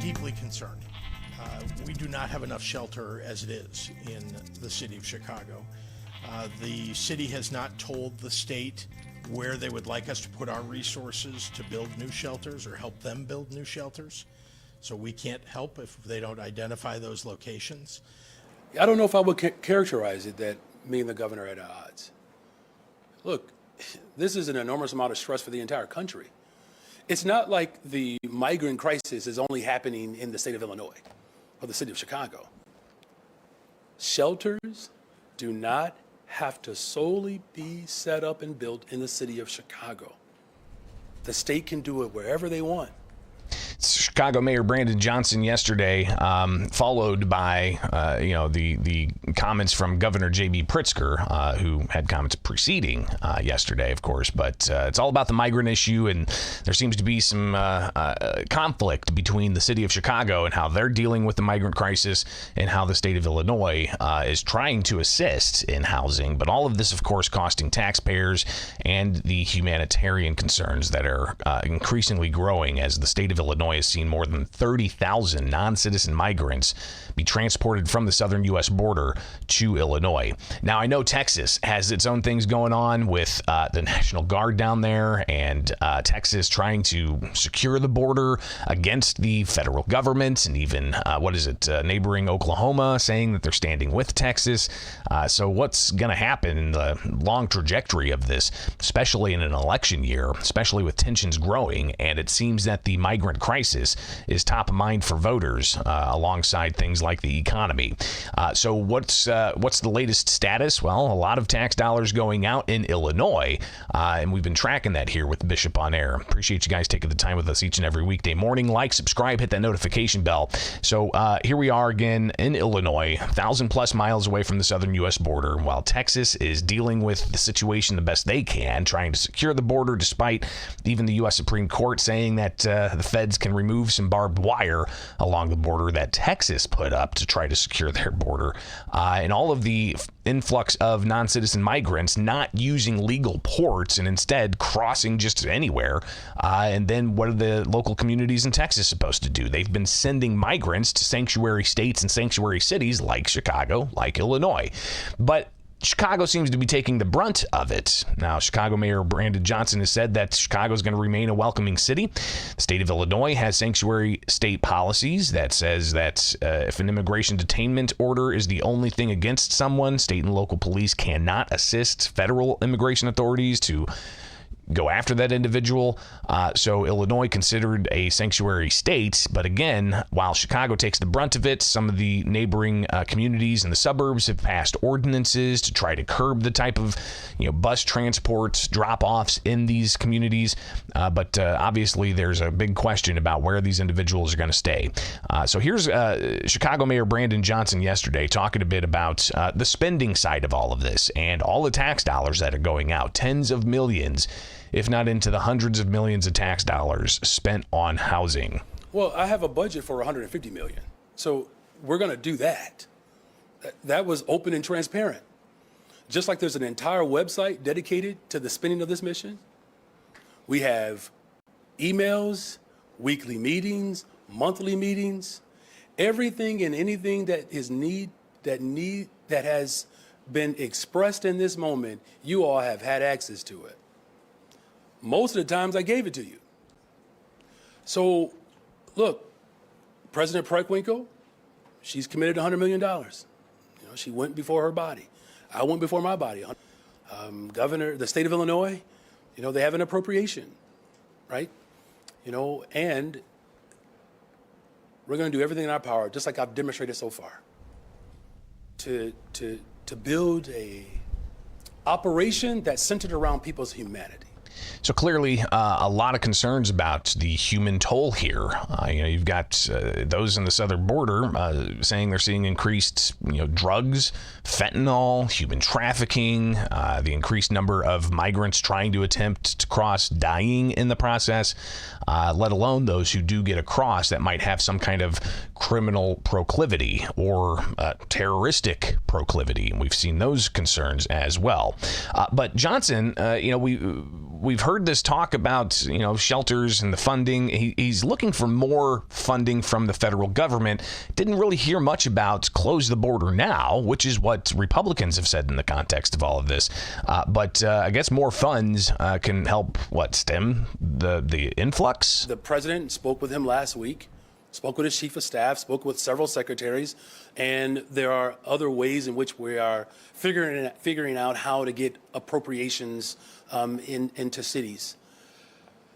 deeply concerned. We do not have enough shelter as it is in the city of Chicago. The city has not told the state where they would like us to put our resources to build new shelters or help them build new shelters. So we can't help if they don't identify those locations. I don't know if I would characterize it that me and the governor are at odds. Look, this is an enormous amount of stress for the entire country. It's not like the migrant crisis is only happening in the state of Illinois or the city of Chicago. Shelters do not have to solely be set up and built in the city of Chicago. The state can do it wherever they want. Chicago Mayor Brandon Johnson yesterday, followed by the comments from Governor J.B. Pritzker, who had comments preceding yesterday, of course. But it's all about the migrant issue, and there seems to be some conflict between the city of Chicago and how they're dealing with the migrant crisis and how the state of Illinois is trying to assist in housing. But all of this, of course, costing taxpayers and the humanitarian concerns that are increasingly growing as the state of Illinois has seen more than 30,000 non-citizen migrants be transported from the southern U.S. border to Illinois. Now, I know Texas has its own things going on with the National Guard down there, and Texas trying to secure the border against the federal government, and even, neighboring Oklahoma saying that they're standing with Texas. So what's going to happen in the long trajectory of this, especially in an election year, especially with tensions growing, and it seems that the migrant crisis is top of mind for voters alongside things like the economy. So what's the latest status? Well, a lot of tax dollars going out in Illinois, and we've been tracking that here with Bishop on Air. Appreciate you guys taking the time with us each and every weekday morning. Like, subscribe, hit that notification bell. So here we are again in Illinois, 1,000 plus miles away from the southern U.S. border, while Texas is dealing with the situation the best they can, trying to secure the border despite even the U.S. Supreme Court saying that the feds can remove some barbed wire along the border that Texas put up to try to secure their border. And all of the influx of non-citizen migrants not using legal ports and instead crossing just anywhere. And then what are the local communities in Texas supposed to do? They've been sending migrants to sanctuary states and sanctuary cities like Chicago, like Illinois. But Chicago seems to be taking the brunt of it. Now, Chicago Mayor Brandon Johnson has said that Chicago is going to remain a welcoming city. The state of Illinois has sanctuary state policies that says that if an immigration detainment order is the only thing against someone, state and local police cannot assist federal immigration authorities to go after that individual. So Illinois considered a sanctuary state. But again, while Chicago takes the brunt of it, some of the neighboring communities in the suburbs have passed ordinances to try to curb the type of bus transport drop-offs in these communities. But obviously, there's a big question about where these individuals are going to stay. So here's Chicago Mayor Brandon Johnson yesterday talking a bit about the spending side of all of this and all the tax dollars that are going out, tens of millions, if not into the hundreds of millions of tax dollars spent on housing. Well, I have a budget for $150 million. So we're going to do that. That was open and transparent. Just like there's an entire website dedicated to the spending of this mission, we have emails, weekly meetings, monthly meetings, everything and anything that has been expressed in this moment, you all have had access to it. Most of the times I gave it to you. So, look, President Preckwinkle, she's committed $100 million. She went before her body. I went before my body. Governor, the state of Illinois, they have an appropriation, right? And we're going to do everything in our power, just like I've demonstrated so far, to build a operation that's centered around people's humanity. So clearly, a lot of concerns about the human toll here. You've got those in the southern border saying they're seeing increased, drugs, fentanyl, human trafficking, the increased number of migrants trying to attempt to cross, dying in the process, let alone those who do get across that might have some kind of criminal proclivity or terroristic proclivity. And we've seen those concerns as well. But Johnson, we've heard this talk about, shelters and the funding. He's looking for more funding from the federal government. Didn't really hear much about close the border now, which is what Republicans have said in the context of all of this. But I guess more funds can help, stem the influx? The president spoke with him last week, spoke with his chief of staff, spoke with several secretaries, and there are other ways in which we are figuring out how to get appropriations into cities.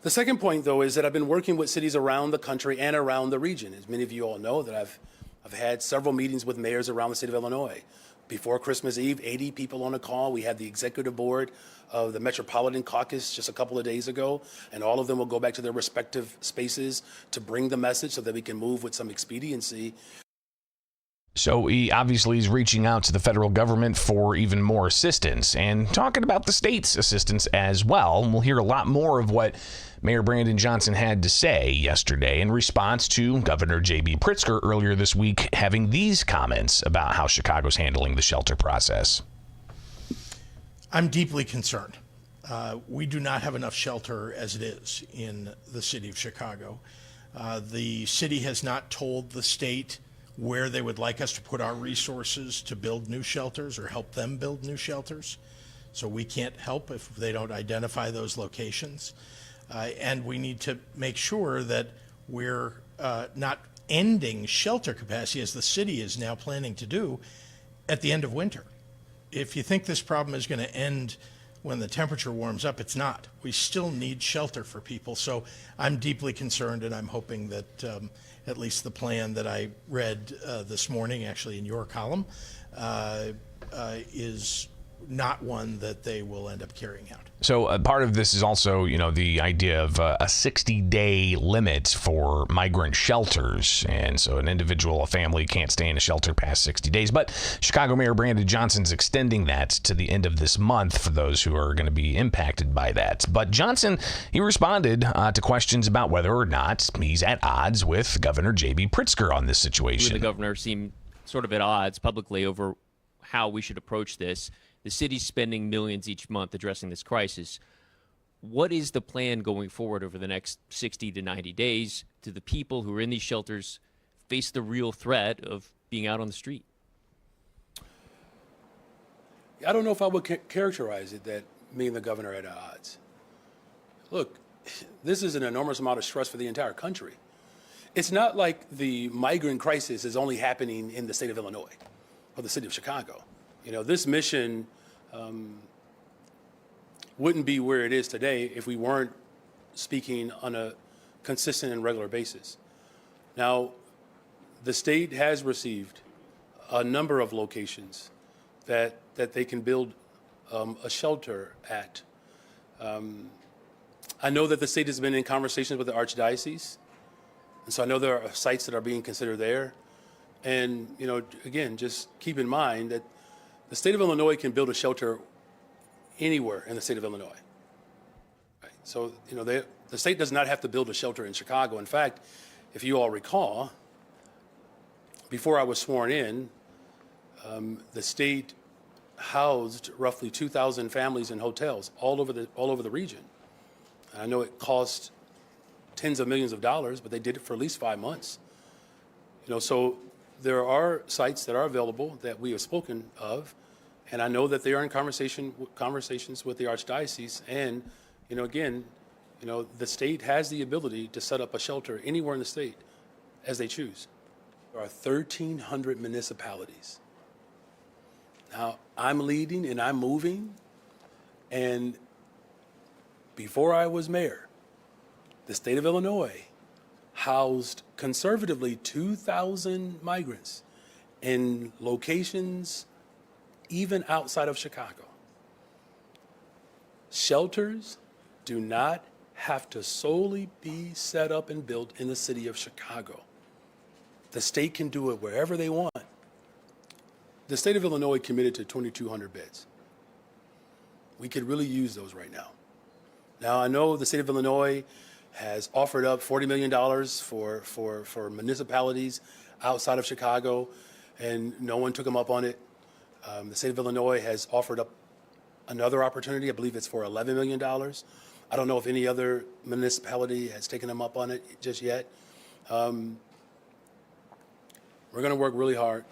The second point, though, is that I've been working with cities around the country and around the region. As many of you all know, that I've had several meetings with mayors around the state of Illinois. Before Christmas Eve, 80 people on a call. We had the executive board of the Metropolitan Caucus just a couple of days ago, and all of them will go back to their respective spaces to bring the message so that we can move with some expediency. So he obviously is reaching out to the federal government for even more assistance and talking about the state's assistance as well. And we'll hear a lot more of what Mayor Brandon Johnson had to say yesterday in response to Governor J.B. Pritzker earlier this week having these comments about how Chicago's handling the shelter process. I'm deeply concerned. We do not have enough shelter as it is in the city of Chicago. The city has not told the state where they would like us to put our resources to build new shelters or help them build new shelters. So we can't help if they don't identify those locations. And we need to make sure that we're not ending shelter capacity, as the city is now planning to do, at the end of winter. If you think this problem is going to end when the temperature warms up, it's not. We still need shelter for people. So I'm deeply concerned, and I'm hoping that at least the plan that I read this morning, actually in your column, is not one that they will end up carrying out. So part of this is also, the idea of a 60-day limit for migrant shelters. And so an individual, a family can't stay in a shelter past 60 days. But Chicago Mayor Brandon Johnson's extending that to the end of this month for those who are going to be impacted by that. But Johnson, he responded to questions about whether or not he's at odds with Governor J.B. Pritzker on this situation. The governor seemed sort of at odds publicly over how we should approach this. The city's spending millions each month addressing this crisis. What is the plan going forward over the next 60 to 90 days? Do the people who are in these shelters face the real threat of being out on the street? I don't know if I would characterize it that me and the governor are at odds. Look, this is an enormous amount of stress for the entire country. It's not like the migrant crisis is only happening in the state of Illinois or the city of Chicago. This mission wouldn't be where it is today if we weren't speaking on a consistent and regular basis. Now, the state has received a number of locations that they can build a shelter at. I know that the state has been in conversations with the Archdiocese, and so I know there are sites that are being considered there. And, again, just keep in mind that the state of Illinois can build a shelter anywhere in the state of Illinois. Right? So, the state does not have to build a shelter in Chicago. In fact, if you all recall, before I was sworn in, the state housed roughly 2,000 families in hotels all over the region. And I know it cost tens of millions of dollars, but they did it for at least 5 months. So there are sites that are available that we have spoken of, and I know that they are in conversations with the Archdiocese. And, again, the state has the ability to set up a shelter anywhere in the state as they choose. There are 1,300 municipalities. Now, I'm leading and I'm moving, and before I was mayor, the state of Illinois housed conservatively 2,000 migrants in locations even outside of Chicago. Shelters do not have to solely be set up and built in the city of Chicago. The state can do it wherever they want. The state of Illinois committed to 2,200 beds. We could really use those right now. Now, I know the state of Illinois has offered up $40 million for municipalities outside of Chicago, and no one took them up on it. The state of Illinois has offered up another opportunity. I believe it's for $11 million. I don't know if any other municipality has taken them up on it just yet. We're going to work really hard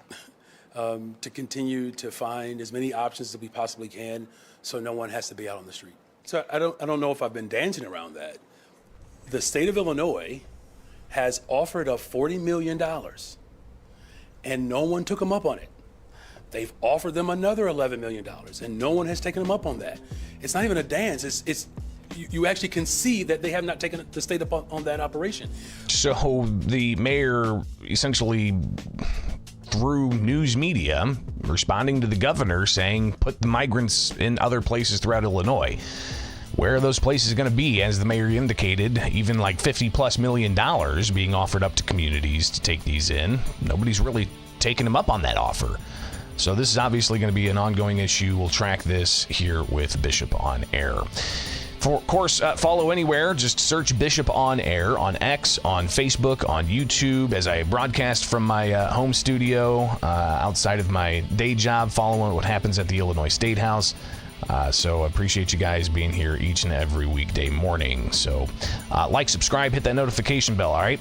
to continue to find as many options as we possibly can so no one has to be out on the street. So I don't know if I've been dancing around that. The state of Illinois has offered up $40 million, and no one took them up on it. They've offered them another $11 million, and no one has taken them up on that. It's not even a dance. It's you actually can see that they have not taken the state up on that operation. So the mayor essentially, through news media, responding to the governor saying, put the migrants in other places throughout Illinois. Where are those places going to be? As the mayor indicated, even like $50+ million being offered up to communities to take these in. Nobody's really taking them up on that offer. So this is obviously going to be an ongoing issue. We'll track this here with Bishop on Air. Of course, follow anywhere. Just search Bishop on Air on X, on Facebook, on YouTube. As I broadcast from my home studio outside of my day job, following what happens at the Illinois State House. So I appreciate you guys being here each and every weekday morning. So like, subscribe, hit that notification bell, all right?